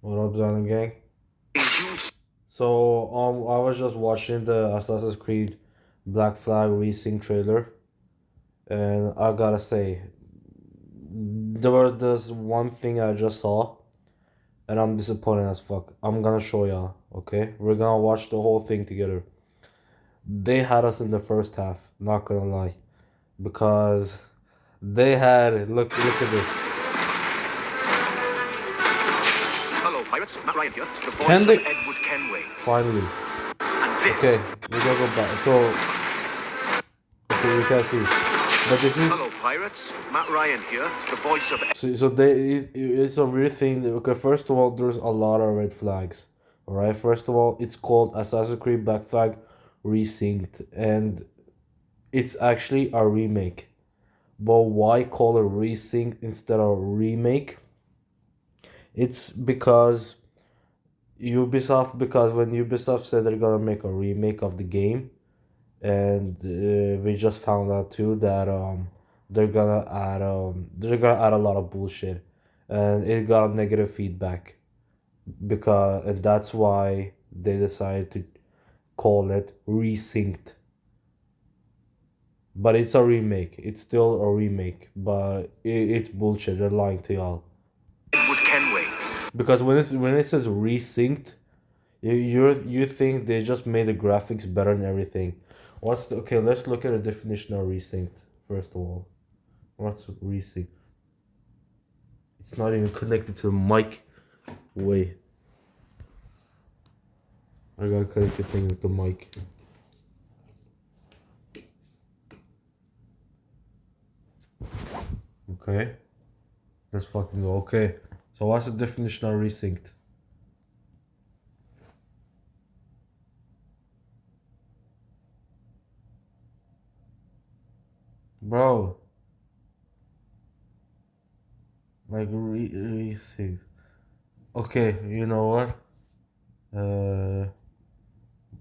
What up, Xanon Gang? So, I was just watching the Assassin's Creed Black Flag Resynced trailer, and I gotta say, there's one thing I just saw, and I'm disappointed as fuck. I'm gonna show y'all, okay? We're gonna watch the whole thing together. They had us in the first half, not gonna lie, because they had look at this. Hello, pirates. Matt Ryan here, the voice Can of they Edward Kenway. finally? And this. Okay, we gotta go back. So, okay, you can see, but this is. Hello, pirates. Matt Ryan here, the voice of. So it's a weird thing. Okay, first of all, there's a lot of red flags. All right. First of all, it's called Assassin's Creed Black Flag Resynced, and it's actually a remake. But why call it resynced instead of remake? It's because Ubisoft. Because when Ubisoft said they're gonna make a remake of the game, and we just found out too that they're gonna add a lot of bullshit, and it got negative feedback because and that's why they decided to call it Resynced. But it's a remake. It's still a remake, but it's bullshit. They're lying to y'all. Edward Kenway. Because when it says Resynced, you think they just made the graphics better and everything. Okay? Let's look at the definition of Resynced first of all. What's Resynced? It's not even connected to the mic. Wait. I gotta connect the thing with the mic. Okay. Let's fucking go. Okay. So what's the definition of Resynced? Bro. Like Resynced. Okay, you know what?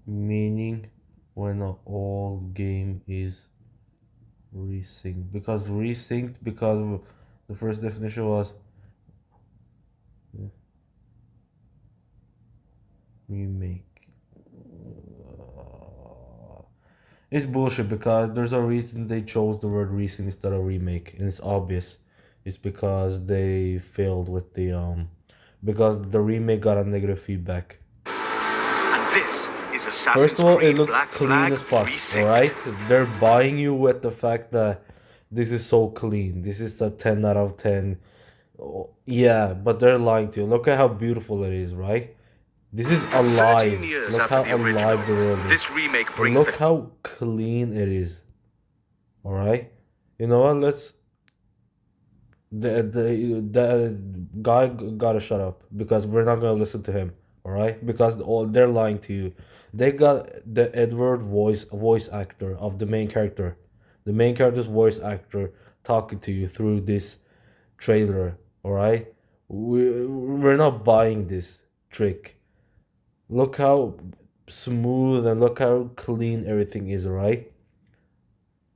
Meaning when a old game is resynced. Because the first definition was remake. It's bullshit because there's a reason they chose the word recent instead of remake, and it's obvious. It's because they failed with because the remake got a negative feedback. And this is First Assassin's of all, it Creed looks Black clean Flag as fuck, Resynced. alright? They're buying you with the fact that this is so clean. This is a 10 out of 10. Oh, yeah, but they're lying to you. Look at how beautiful it is, right? This is 13 alive. years Look after how the original, alive the world is. this remake And brings look the. how clean it is. Alright? You know what? Let's. The guy gotta shut up because we're not gonna listen to him. Alright? Because all they're lying to you. They got the Edward voice actor of the main character. The main character's voice actor talking to you through this trailer. Alright? We're not buying this trick. Look how smooth and look how clean everything is, alright?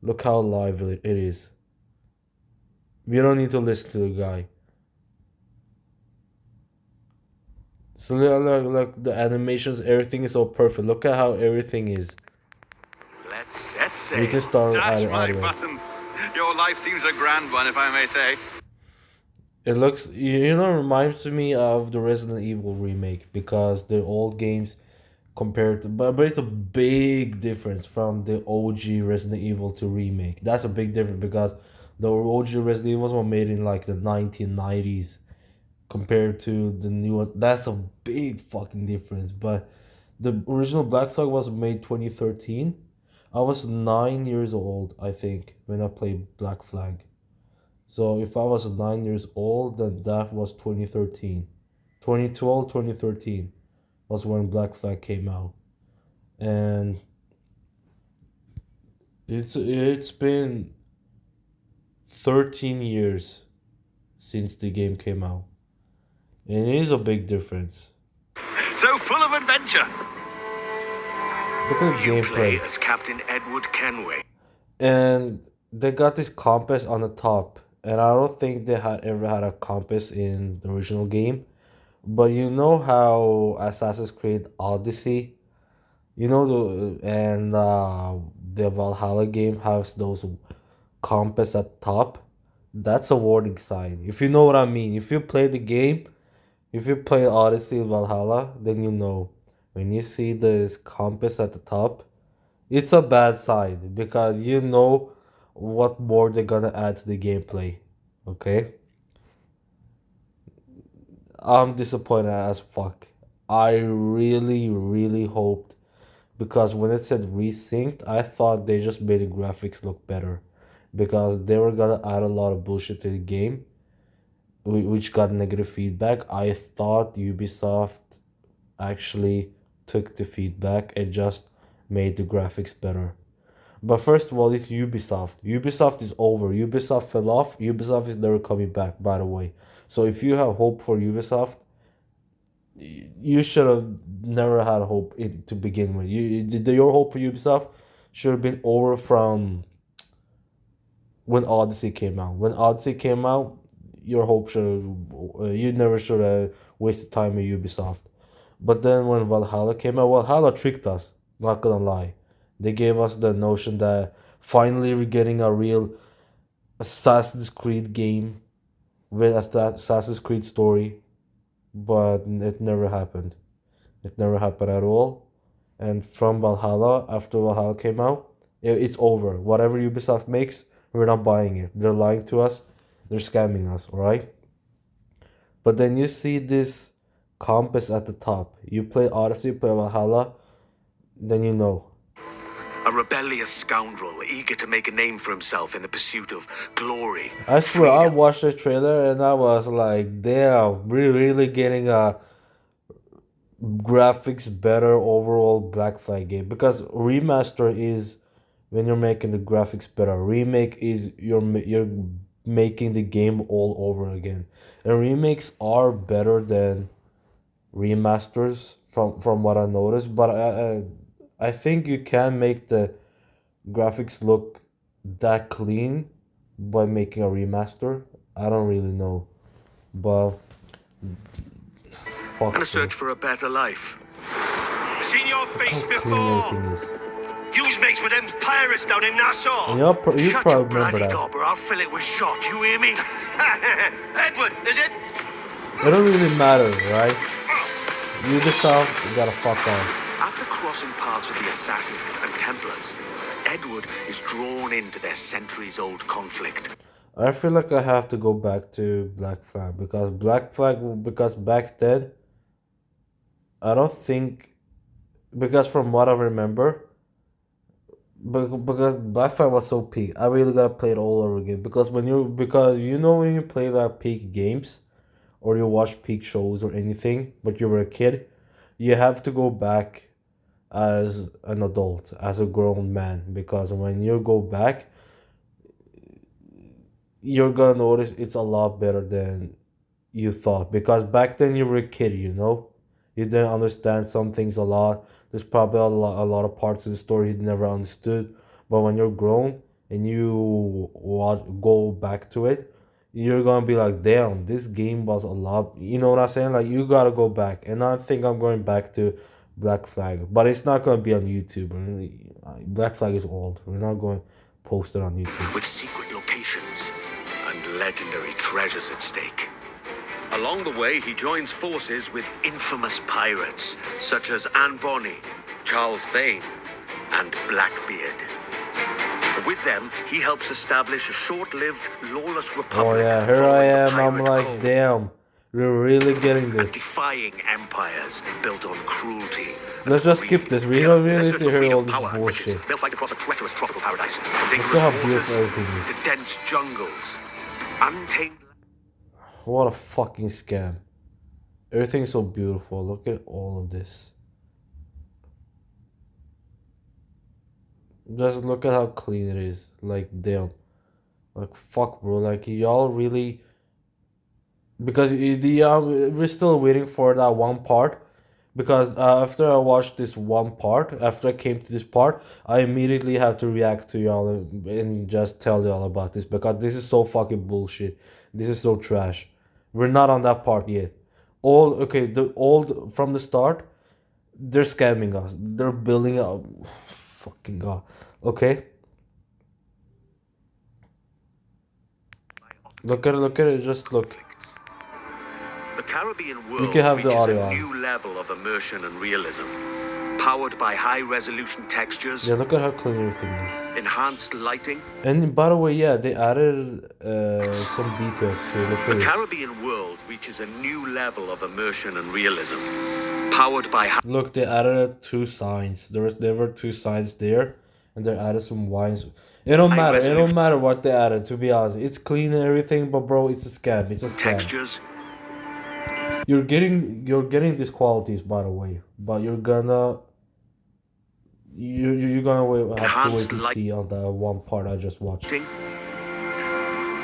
Look how live it is. We don't need to listen to the guy. So look, the animations, everything is so perfect. Look at how everything is. Let's set We can sail. start Dash out my of it. buttons. Your life seems a grand one, if I may say. It looks, reminds me of the Resident Evil remake because the old games compared to, but it's a big difference from the OG Resident Evil to remake. That's a big difference because the OG Resident Evil was made in like the 1990s compared to the new one. That's a big fucking difference. But the original Black Flag was made 2013. I was 9 years old, I think, when I played Black Flag. So if I was 9 years old, then that was 2013. 2012, 2013 was when Black Flag came out. And it's been 13 years since the game came out. And it is a big difference. So full of adventure. Look at the You play gameplay. as Captain Edward Kenway. And they got this compass on the top. And I don't think they had ever had a compass in the original game. But you know how Assassin's Creed Odyssey, you know the Valhalla game has those compass at top. That's a warning sign. If you know what I mean. If you play the game, if you play Odyssey Valhalla, then you know. When you see this compass at the top, it's a bad sign because you know what more they're gonna add to the gameplay. Okay? I'm disappointed as fuck. I really, really hoped because when it said resynced, I thought they just made the graphics look better because they were gonna add a lot of bullshit to the game, which got negative feedback. I thought Ubisoft actually took the feedback and just made the graphics better. But first of all, it's Ubisoft. Ubisoft is over. Ubisoft fell off. Ubisoft is never coming back, by the way. So if you have hope for Ubisoft, you should have never had hope to begin with. Your hope for Ubisoft should have been over from when Odyssey came out. When Odyssey came out, your hope should have, you never should have wasted time with Ubisoft. But then when Valhalla came out, Valhalla tricked us. Not gonna lie, they gave us the notion that finally we're getting a real Assassin's Creed game with Assassin's Creed story, but it never happened. It never happened at all. And from Valhalla, after Valhalla came out, it's over. Whatever Ubisoft makes, we're not buying it. They're lying to us. They're scamming us, alright? But then you see this compass at the top. You play Odyssey, you play Valhalla, then you know. A rebellious scoundrel eager to make a name for himself in the pursuit of glory, I swear, I freedom. watched the trailer and I was like, damn, we're really getting a graphics better overall Black Flag game. Because remaster is when you're making the graphics better. Remake is you're making the game all over again. And remakes are better than remasters from what I noticed. But I think you can make the graphics look that clean by making a remaster. I don't really know, but And a fuck, bro. search for a better life. Seen your face How clean before. everything is. You mates with them pirates down in Nassau. And you Shut your probably remember bloody that. gob or I'll fill it with shot, you hear me? Edward, is it? It don't really matter, right? Ubisoft, you gotta fuck off. After crossing paths with the Assassins and Templars, Edward is drawn into their centuries-old conflict. I feel like I have to go back to Black Flag because back then I don't think because from what I remember because Black Flag was so peak. I really gotta play it all over again because you know when you play like peak games or you watch peak shows or anything, but you were a kid, you have to go back as an adult, as a grown man, because when you go back, you're gonna notice it's a lot better than you thought. Because back then you were a kid, you didn't understand some things a lot. There's probably a lot of parts of the story you never understood. But when you're grown and you go back to it, you're gonna be like, damn, this game was a lot. You know what I'm saying? Like you gotta go back, and I think I'm going back to Black Flag, but it's not gonna be on YouTube. Black Flag is old. We're not going to post it on YouTube. With secret locations and legendary treasures at stake. Along the way, he joins forces with infamous pirates such as Anne Bonny, Charles Vane, and Blackbeard. With them, he helps establish a short-lived, lawless republic. Oh yeah, here I following the am. I'm pirate like, code damn, we're really getting and this. defying empires built on cruelty. and Let's just skip greed. this. We Together, don't in really their need search to for hear all freedom, this power, and riches, bullshit. they'll fight across a treacherous tropical paradise, from Look dangerous at how beautiful waters everything is. to dense jungles, untamed. What a fucking scam. Everything's so beautiful. Look at all of this. Just look at how clean it is. Like, damn. Like, fuck, bro. Like, y'all really. Because we're still waiting for that one part. Because after I watched this one part, after I came to this part, I immediately have to react to y'all and just tell y'all about this. Because this is so fucking bullshit. This is so trash. We're not on that part yet. All okay. The old from the start, they're scamming us. They're building up. Fucking god. Okay, look at it. Just look. conflicts. The Caribbean You can world have the reaches a audio on. new level of immersion and realism, powered by high-resolution textures, Yeah, look at how clean everything is. enhanced lighting. And by the way, yeah, they added some details here. Look The at this. Caribbean world reaches a new level of immersion and realism, powered by Look, they added two signs. There were two signs there, and they added some wines. It don't high matter. It don't resolution matter what they added. To be honest, it's clean and everything, but bro, it's a scam. It's a scam. textures, You're getting these qualities, by the way, but you're gonna have to wait enhanced to see on the one part I just watched. lighting,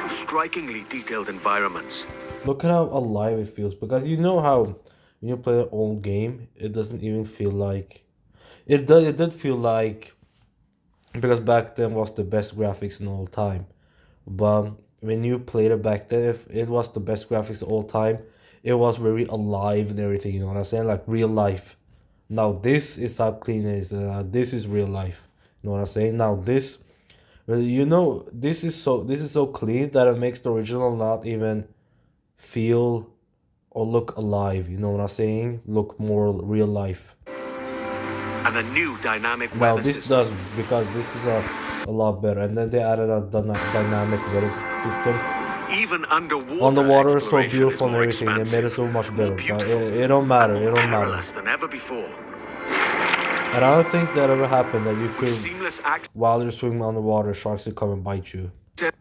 strikingly detailed environments. Look at how alive it feels, because you know how when you play an old game, it doesn't even feel like it does. It did feel like, because back then was the best graphics in all time. But when you played it back then, if it was the best graphics of all time, it was very alive and everything. You know what I'm saying? Like real life. Now this is how clean it is. This is real life. You know what I'm saying? Now this, well, this is so clean that it makes the original not even feel or look alive. You know what I'm saying? Look more real life. And a new dynamic Now weather this system. does, because this is a lot better. And then they added a dynamic weather system. Even On the underwater water is so exploration is beautiful and more everything. They made it expansive, so much more better. But beautiful, it don't matter. and It more don't matter. perilous than ever before. And I don't think that ever happened that you With could, seamless access while you're swimming on the water, sharks could come and bite you. to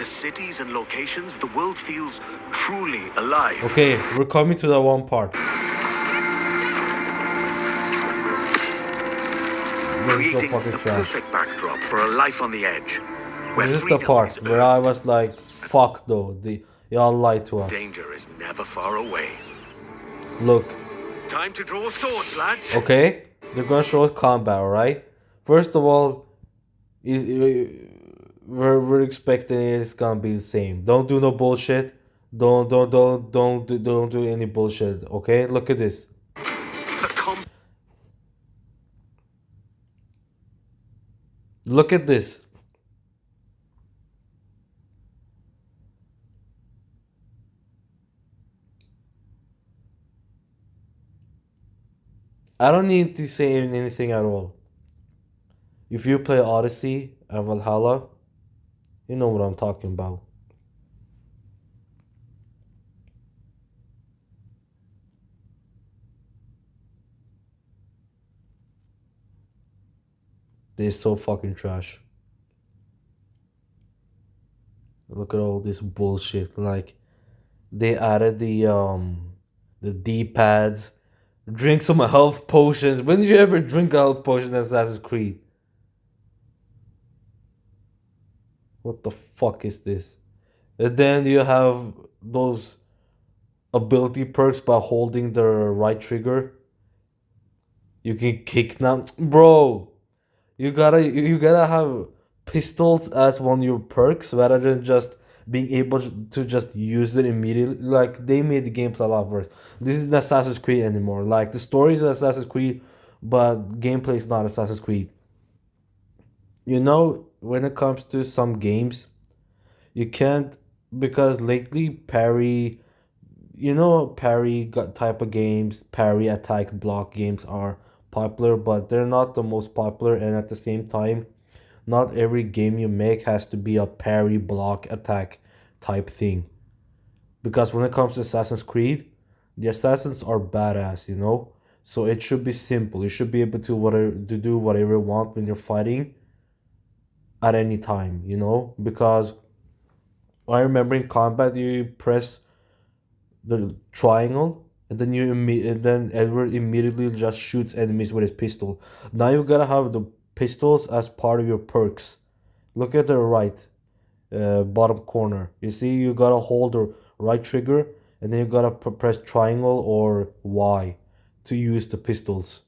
cities and locations, the world feels truly alive. Okay, we're coming to that one part. This is so Creating fucking the trash. perfect backdrop for a life on the edge, where This is the freedom part is where I earned, was like, fuck though. Y'all lied to us. danger is never far away. Look, Time to draw swords, lads. okay? They're gonna show us combat, alright? First of all, we're expecting it's gonna be the same. Don't do no bullshit. Don't do any bullshit. Okay, look at this. The combat Look at this. I don't need to say anything at all. If you play Odyssey and Valhalla, you know what I'm talking about. They're so fucking trash. Look at all this bullshit. Like they added the D pads. Drink some health potions. When did you ever drink a health potion in Assassin's Creed? What the fuck is this? And then you have those ability perks by holding the right trigger. You can kick now. Bro, you gotta have pistols as one of your perks rather than just being able to just use it immediately. Like they made the gameplay a lot worse. This is not Assassin's Creed anymore. Like the story is Assassin's Creed, but gameplay is not Assassin's Creed. You know, when it comes to some games, you can't, because lately parry, type of games, parry attack block games are popular, but they're not the most popular. And at the same time, not every game you make has to be a parry block attack type thing. Because when it comes to Assassin's Creed, the assassins are badass, you know. So it should be simple. You should be able to do whatever you want when you're fighting at any time, you know. Because I remember in combat, you press the triangle, and then and then Edward immediately just shoots enemies with his pistol. Now you gotta have the pistols as part of your perks. Look at the right bottom corner. You see, you gotta hold the right trigger, and then you gotta press triangle or Y to use the pistols.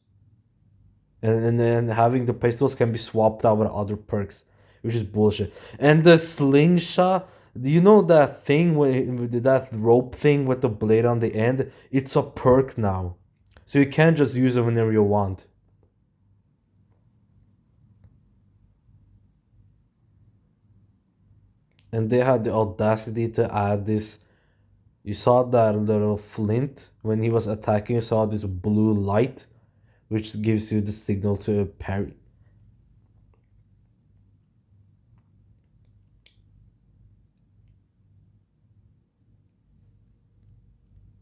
And then having the pistols can be swapped out with other perks, which is bullshit. And the slingshot, Do you know that thing with that rope thing with the blade on the end? It's a perk now, so you can't just use it whenever you want. And they had the audacity to add this. You saw that little flint when he was attacking. You saw this blue light, which gives you the signal to parry.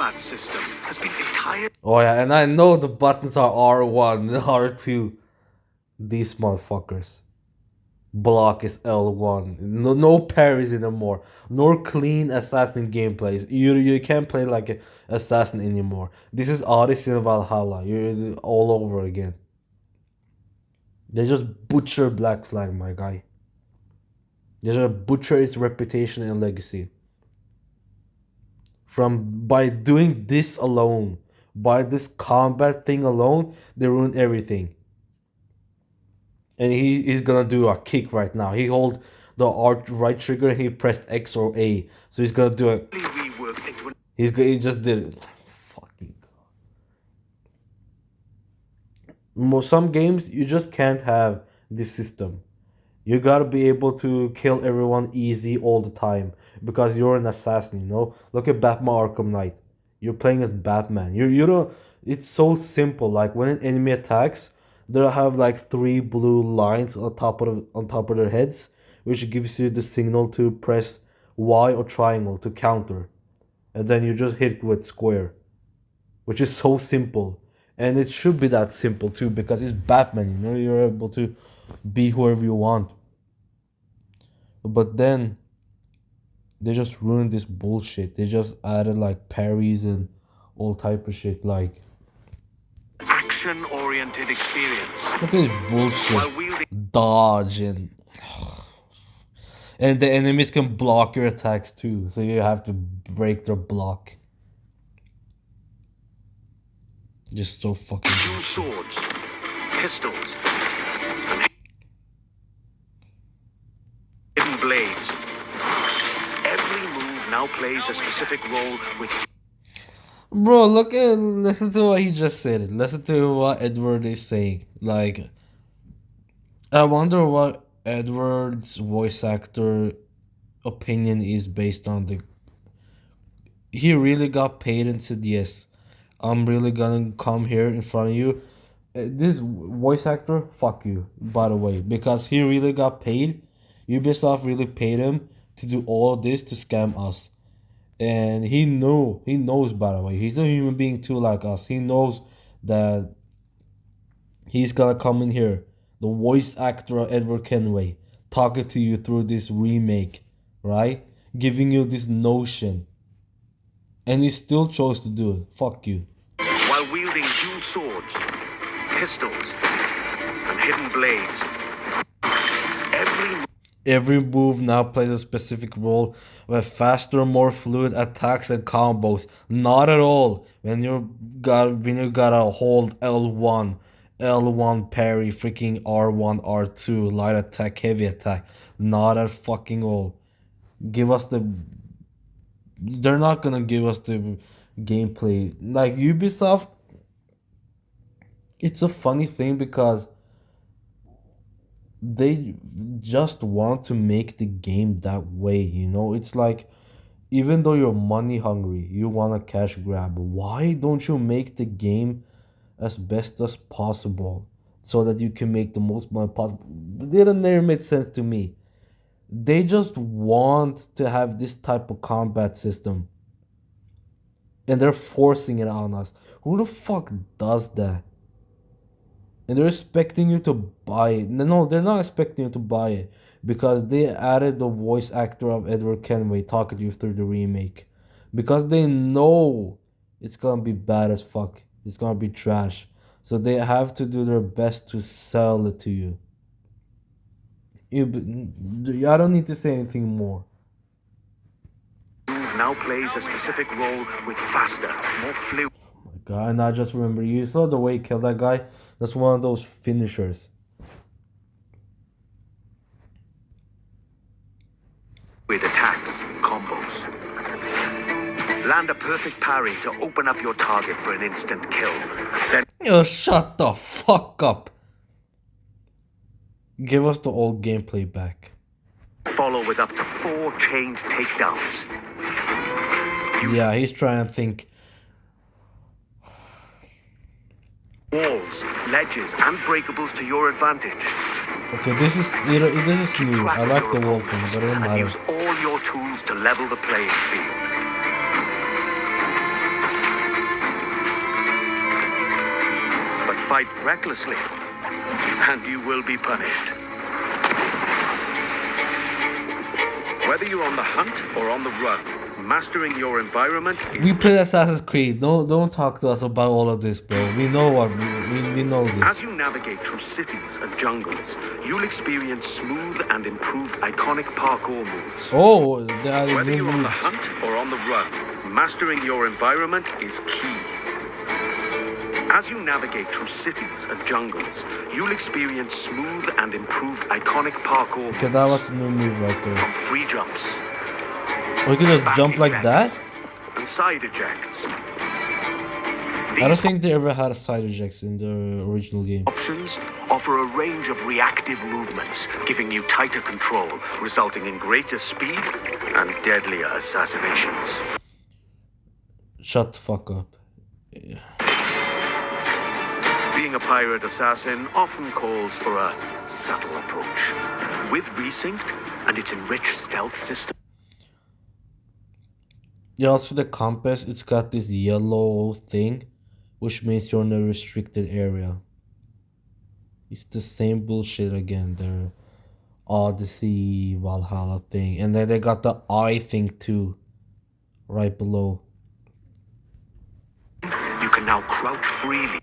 That system has been entirely Oh yeah, and I know the buttons are R1, R2. These motherfuckers. Block is L1. No, no parries anymore. Nor clean assassin gameplays. You can't play like an assassin anymore. This is Odyssey and Valhalla. You're all over again. They just butcher Black Flag, my guy. They just butcher its reputation and legacy. From by doing this alone, by this combat thing alone, they ruin everything. And he's gonna do a kick right now. He hold the right trigger. He pressed X or A, so he's gonna do it. reworked into an He just did it. Fucking. Some games you just can't have this system. You gotta be able to kill everyone easy all the time because you're an assassin. You know, look at Batman Arkham Knight. You're playing as Batman. You don't. It's so simple. Like when an enemy attacks, they'll have like three blue lines on top of their heads, which gives you the signal to press Y or triangle to counter, and then you just hit with square, which is so simple. And it should be that simple too because it's Batman. You know, you're able to be whoever you want. But then they just ruined this bullshit. They just added like parries and all type of shit. Like action-oriented experience. look at this bullshit. While wielding Dodge and the enemies can block your attacks too, so you have to break their block. Just so fucking. dual swords, pistols, and hidden blades. Every move now plays a specific role with Bro, listen to what he just said. Listen to what Edward is saying. Like, I wonder what Edward's voice actor opinion is based on the. He really got paid and said, yes, I'm really gonna come here in front of you. This voice actor, fuck you, by the way, because he really got paid. Ubisoft really paid him to do all this to scam us. And he knows, by the way, he's a human being too, like us. He knows that he's gonna come in here, the voice actor of Edward Kenway, talking to you through this remake, right? Giving you this notion. And he still chose to do it. Fuck you. while wielding dual swords, pistols, and hidden blades. Every Every move now plays a specific role with faster, more fluid attacks and combos. Not at all. When you gotta hold L1, L1 parry, freaking R1, R2, light attack, heavy attack. Not at fucking all. Give us the. They're not gonna give us the gameplay. Like Ubisoft, it's a funny thing because they just want to make the game that way, you know? It's like even though you're money hungry, you want a cash grab. Why don't you make the game as best as possible so that you can make the most money possible? It didn't never made sense to me. They just want to have this type of combat system and they're forcing it on us. Who the fuck does that? And they're expecting you to buy it. No, they're not expecting you to buy it because they added the voice actor of Edward Kenway talking to you through the remake because they know it's gonna be bad as fuck. It's gonna be trash. So they have to do their best to sell it to you. I don't need to say anything more. move now plays a specific role with faster, more fluid. God, and I just remember you saw the way he killed that guy. That's one of those finishers. With attacks. Land a perfect parry to open up your target for an instant kill. Then Yo, shut the fuck up. Give us the old gameplay back. follow with up to 4 chained takedowns. Yeah, he's trying to think. Walls, ledges, and breakables to your advantage. Okay, this is new. Track I like your the wall thing, opponents but it don't and matter. use all your tools to level the playing field. But fight recklessly, and you will be punished. Whether you're on the hunt or on the run, mastering your environment is We play Assassin's Creed. Don't talk to us about all of this, bro. We know what we know this. As you navigate through cities and jungles, you'll experience smooth and improved iconic parkour moves. Oh, that Whether is you're on the hunt or on the run, mastering your environment is key. As you navigate through cities and jungles, you'll experience smooth and improved iconic parkour Okay, that was a new move right there. from free jumps, We can just back jump like ejects, that? and side ejects. I don't These think they ever had a side ejects in the original game. options offer a range of reactive movements, giving you tighter control, resulting in greater speed and deadlier assassinations. Shut the fuck up. Being a pirate assassin often calls for a subtle approach. With Resynced and its enriched stealth system, You also see the compass, it's got this yellow thing, which means you're in a restricted area. It's the same bullshit again, the Odyssey, Valhalla thing. And then they got the eye thing too, right below. you can now crouch freely.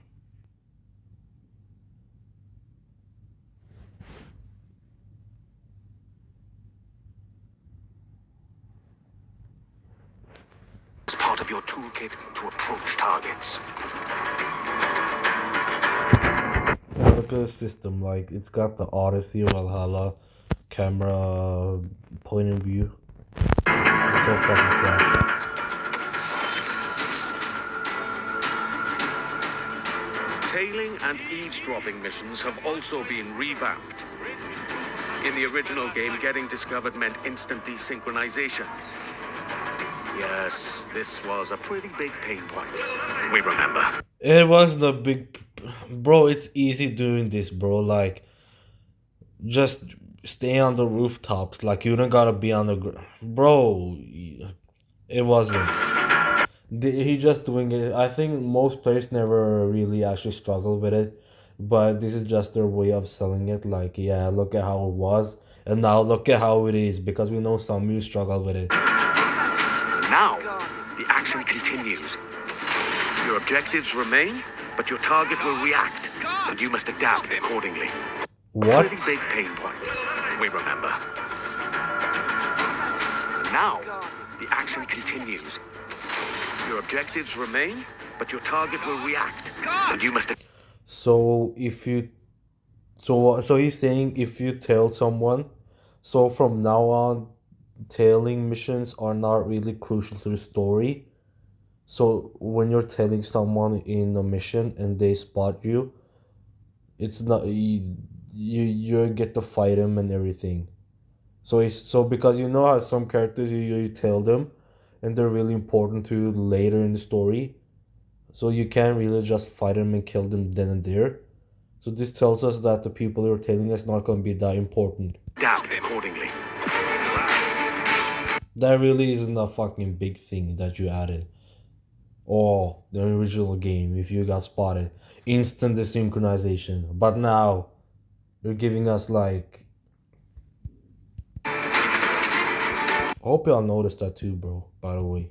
As part of your toolkit to approach targets. Yeah, look at the system, like it's got the Odyssey, Valhalla, camera, point of view. It's so fucking fast. Tailing and eavesdropping missions have also been revamped. In the original game, getting discovered meant instant desynchronization. Yes, this was a pretty big pain point. We remember. It was the big, bro. It's easy doing this, bro. Like, just stay on the rooftops. Like, you don't gotta be on the bro. It wasn't. He just doing it. I think most players never really actually struggle with it, but this is just their way of selling it. Like, yeah, look at how it was, and now look at how it is, because we know some of you struggle with it. Now, the action continues. Your objectives remain, but your target will react, and you must adapt accordingly. What? Pretty big pain point. We remember. And now, the action continues. Your objectives remain, but your target will react, and you must. So if you, so he's saying if you tell someone, so from now on, tailing missions are not really crucial to the story. So when you're telling someone in a mission and they spot you, it's not you get to fight them and everything. So it's so because you know how some characters you tell them, and they're really important to you later in the story. So you can't really just fight them and kill them then and there. So this tells us that the people you're telling us not gonna be that important. Adapt accordingly. That really isn't a fucking big thing that you added. Oh, the original game, if you got spotted, instant desynchronization. But now, you're giving us like. I hope y'all noticed that too, bro. By the way.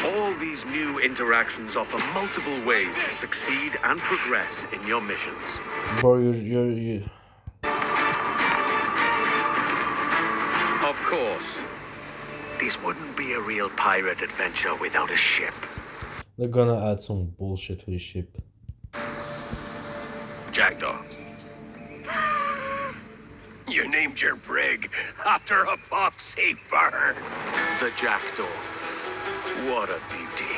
All these new interactions offer multiple ways to succeed and progress in your missions. Bro, you. Of course, this wouldn't be a real pirate adventure without a ship. They're gonna add some bullshit to the ship. Jackdaw. You named your brig after a poxy bird. The Jackdaw, What a beauty.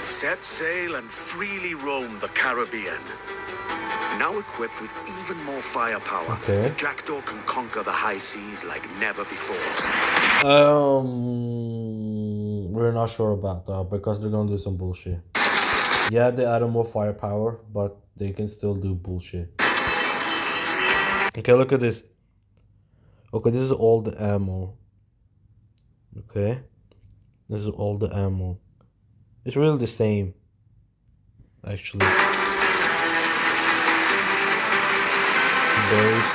Set sail and freely roam the Caribbean. Now equipped with even more firepower, Okay. the Jackdaw can conquer the high seas like never before. We're not sure about that because they're gonna do some bullshit. Yeah, they added more firepower, but they can still do bullshit. Okay, look at this. Okay, this is all the ammo. Okay, this is all the ammo. It's really the same, actually. Those.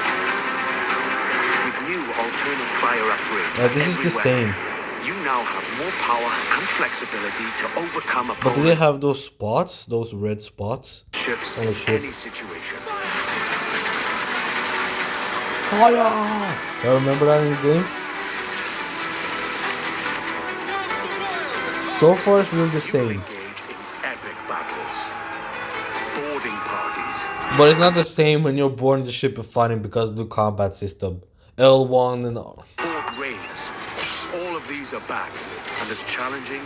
With new alternate fire upgrades This is the everywhere, same. you now have more power and flexibility to overcome But do they opponent have those spots? Those red spots? ships on the in ship? any situation. Fire! I remember that in the game. So far, it's really the You will same. engage in epic battles, boarding parties, But it's not the same when you're boarding the ship and fighting because of the combat system. L1 and all. fourth raids. All of these are back and as challenging,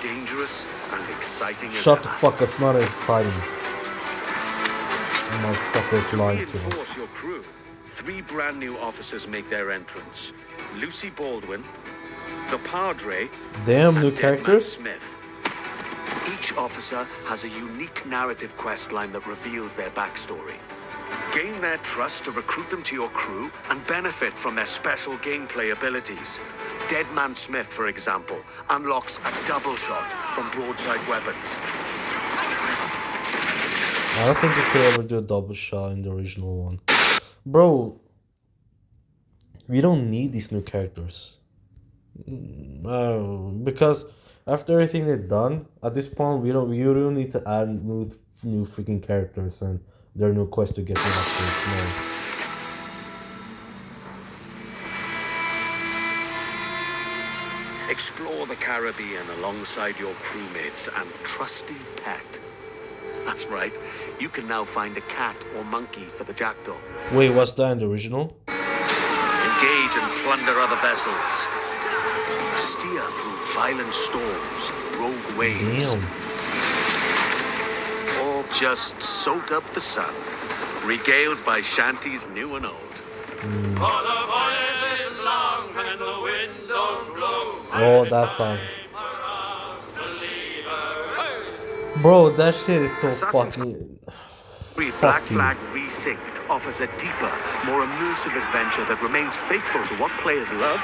dangerous, and exciting as Shut the ever. fuck up, it's not exciting. Motherfuckers To lying to me. reinforce your crew, 3 brand new officers make their entrance. Lucy Baldwin, the Padre, Damn, new and Dead Man characters? Smith. Each officer has a unique narrative quest line that reveals their backstory. Gain their trust to recruit them to your crew and benefit from their special gameplay abilities. Dead Man Smith, for example, unlocks a double shot from broadside weapons. I don't think you could ever do a double shot in the original one. Bro, we don't need these new characters. Because after everything they've done, at this point you don't need to add new freaking characters and their new quest to get new upgrades. No. Explore the Caribbean alongside your crewmates and trusty pet. That's right, you can now find a cat or monkey for the Jackdaw. Wait, what's that in the original? Engage and plunder other vessels. Steer through violent storms, rogue waves, Damn. or just soak up the sun, regaled by shanties new and old. For the voyage is long and the winds don't blow. Oh, that song. Bro, that shit is so Assassin's fucking... Creed Fuck Black you. Flag Resynced offers a deeper, more immersive adventure that remains faithful to what players love,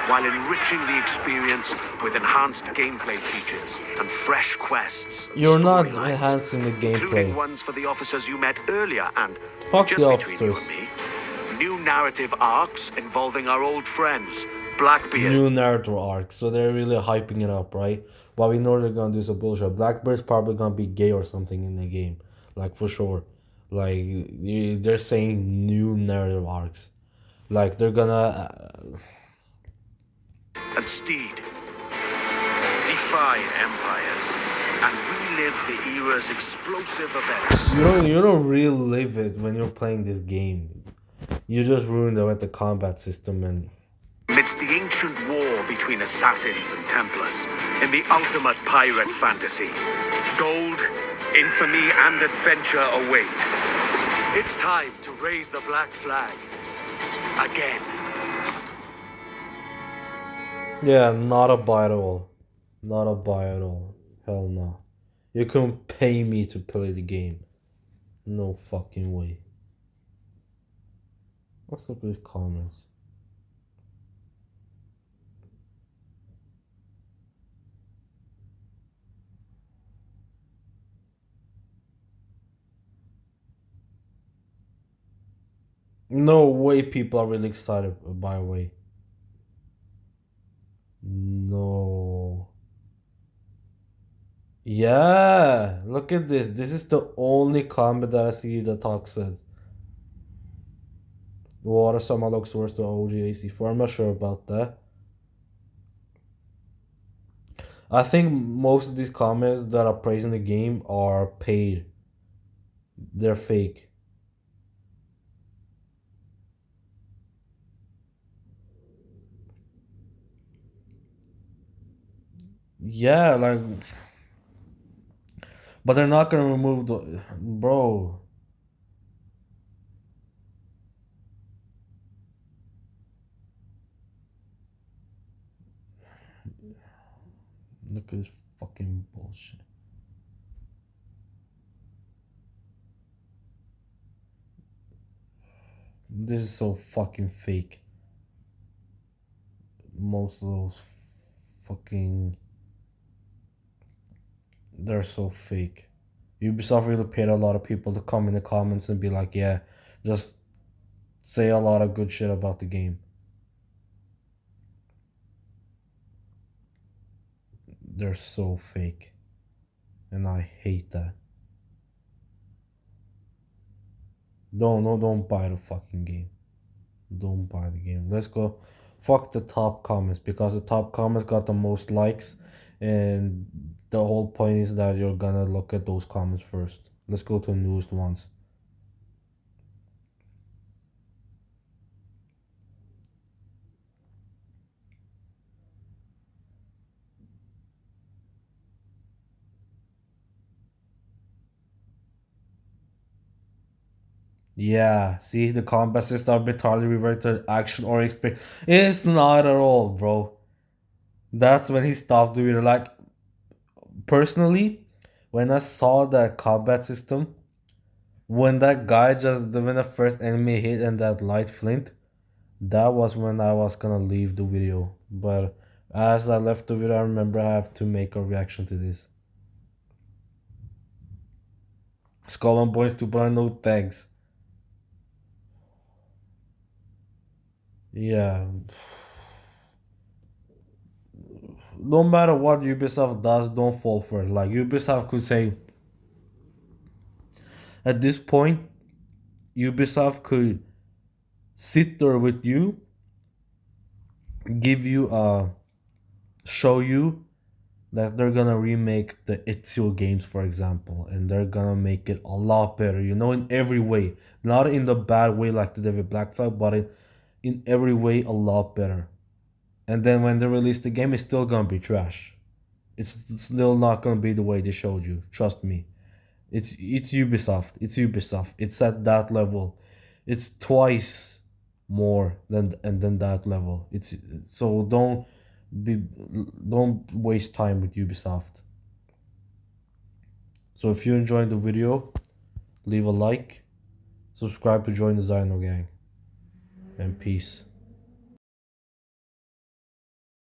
while enriching the experience with enhanced gameplay features and fresh quests. and You're not storylines, enhancing the including gameplay. ones for the officers you met earlier and, Fuck just the between you and officers. me, new narrative arcs involving our old friends, Blackbeard. New narrative arc, so they're really hyping it up, right? But we know they're gonna do some bullshit. Blackbird's probably gonna be gay or something in the game, like for sure. Like they're saying new narrative arcs, like they're gonna. And Steed. Defy empires and relive the era's explosive events. You don't relive it when you're playing this game. You just ruin it with the combat system and. Amidst the ancient war between assassins and Templars, in the ultimate pirate fantasy, gold, infamy, and adventure await. It's time to raise the black flag again. Yeah, not a buy at all. Not a buy at all. Hell no. You couldn't pay me to play the game. No fucking way. Let's look at these comments. No way people are really excited, by the way. No. Yeah, look at this. This is the only comment that I see that talks says. What are some looks worse to OGAC4? I'm not sure about that. I think most of these comments that are praising the game are paid. They're fake. Yeah, like, but they're not gonna remove the bro. Look at this fucking bullshit. This is so fucking fake. Most of those fucking they're so fake. Ubisoft really paid a lot of people to come in the comments and be like, yeah, just say a lot of good shit about the game. They're so fake. And I hate that. Don't buy the fucking game. Don't buy the game. Let's go. Fuck the top comments because the top comments got the most likes, and the whole point is that you're gonna look at those comments first. Let's go to the newest ones. Yeah, see the combat system arbitrarily revert to action or experience. It's not at all, bro. That's when he stopped doing it. Like personally, when I saw that combat system, when that guy just when the first enemy hit and that light flint, that was when I was gonna leave the video. But as I left the video, I remember I have to make a reaction to this. Skull and Boys 2.0, no thanks. Yeah. No matter what Ubisoft does, don't fall for it. Like Ubisoft could say, at this point, Ubisoft could sit there with you, give you show you that they're gonna remake the Ezio games, for example, and they're gonna make it a lot better. You know, in every way, not in the bad way like the David Black Flag, but in every way a lot better. And then when they release the game, it's still gonna be trash. It's still not gonna be the way they showed you. Trust me. It's Ubisoft. It's Ubisoft. It's at that level. It's twice more than that level. It's so be don't waste time with Ubisoft. So if you enjoyed the video, leave a like, subscribe to join the Xyno gang, and peace.